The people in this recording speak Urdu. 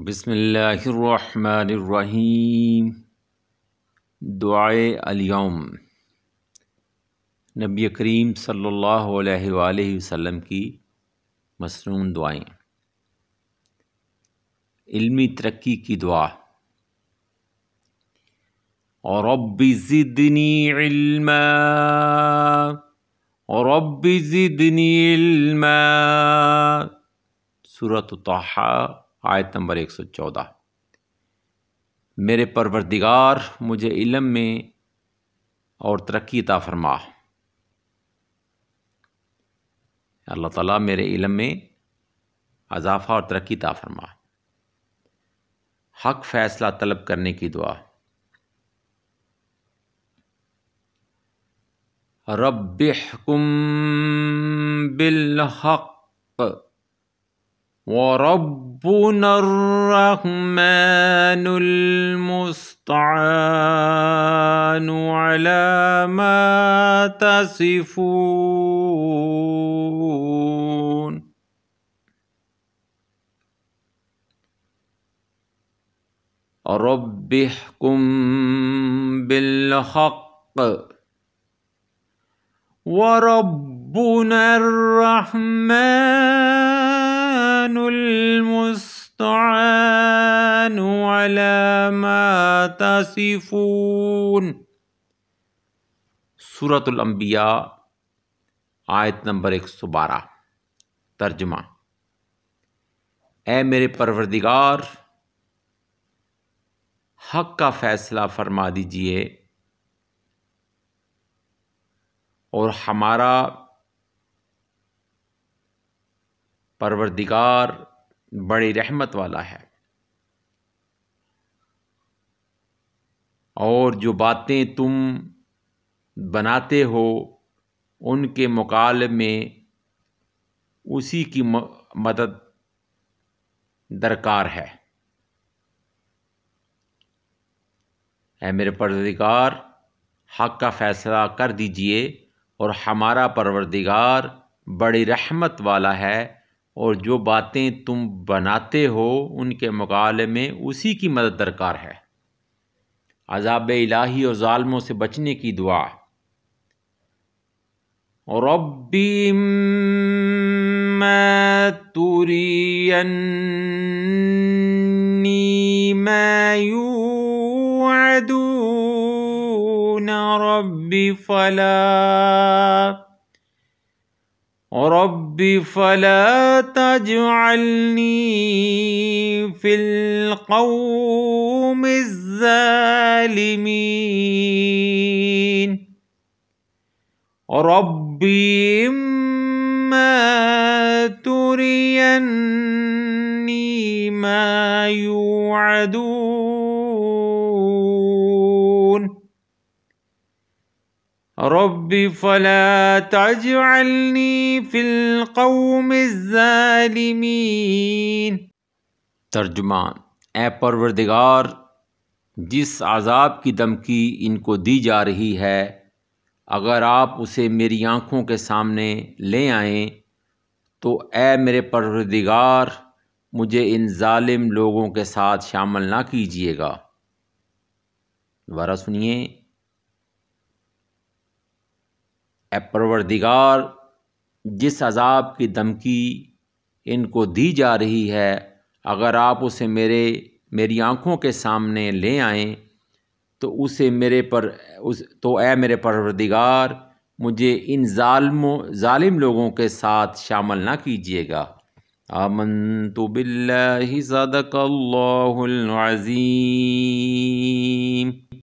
بسم اللہ الرحمن الرحیم۔ دعائے الیوم، نبی کریم صلی اللہ علیہ وآلہ وسلم کی مسنون دعائیں۔ علمی ترقی کی دعا۔ رب زدنی علما، رب زدنی علما، سورۃ طٰہٰ آیت نمبر 114۔ میرے پروردگار مجھے علم میں اور ترقی عطا فرما۔ اللہ تعالیٰ میرے علم میں اضافہ اور ترقی عطا فرما۔ حق فیصلہ طلب کرنے کی دعا۔ رب احکم بالحق وَرَبُّنَا الرَّحْمَنُ الْمُسْتَعَانُ عَلَى مَا تَصِفُونَ۔ رب احکم بالحق وَرَبُّنَا الرَّحْمَنُ المستعان علی ما تصفون۔ سورۃ الانبیاء آیت نمبر 112۔ ترجمہ۔ اے میرے پروردگار، حق کا فیصلہ فرما دیجئے اور ہمارا پروردگار بڑی رحمت والا ہے، اور جو باتیں تم بناتے ہو ان کے مقابلے میں اسی کی مدد درکار ہے۔ اے میرے پروردگار، حق کا فیصلہ کر دیجئے اور ہمارا پروردگار بڑی رحمت والا ہے، اور جو باتیں تم بناتے ہو ان کے مقابلے میں اسی کی مدد درکار ہے۔ عذاب الہی اور ظالموں سے بچنے کی دعا۔ رب اما ترینی ما یوعدون رب فلا تجعلنی فی القوم الظالمین۔ رب اما ترینی ما یوعدون رب فلا تجعلنی فی القوم الظالمین۔ ترجمہ۔ اے پروردگار، جس عذاب کی دھمکی ان کو دی جا رہی ہے، اگر آپ اسے میری آنکھوں کے سامنے لے آئیں تو اے میرے پروردگار مجھے ان ظالم لوگوں کے ساتھ شامل نہ کیجیے گا۔ دوبارہ سنیے۔ اے پروردگار، جس عذاب کی دھمکی ان کو دی جا رہی ہے، اگر آپ اسے میری آنکھوں کے سامنے لے آئیں تو اے میرے پروردگار مجھے ان ظالم لوگوں کے ساتھ شامل نہ کیجیے گا۔ آمنت باللہ، صدق اللہ العظیم۔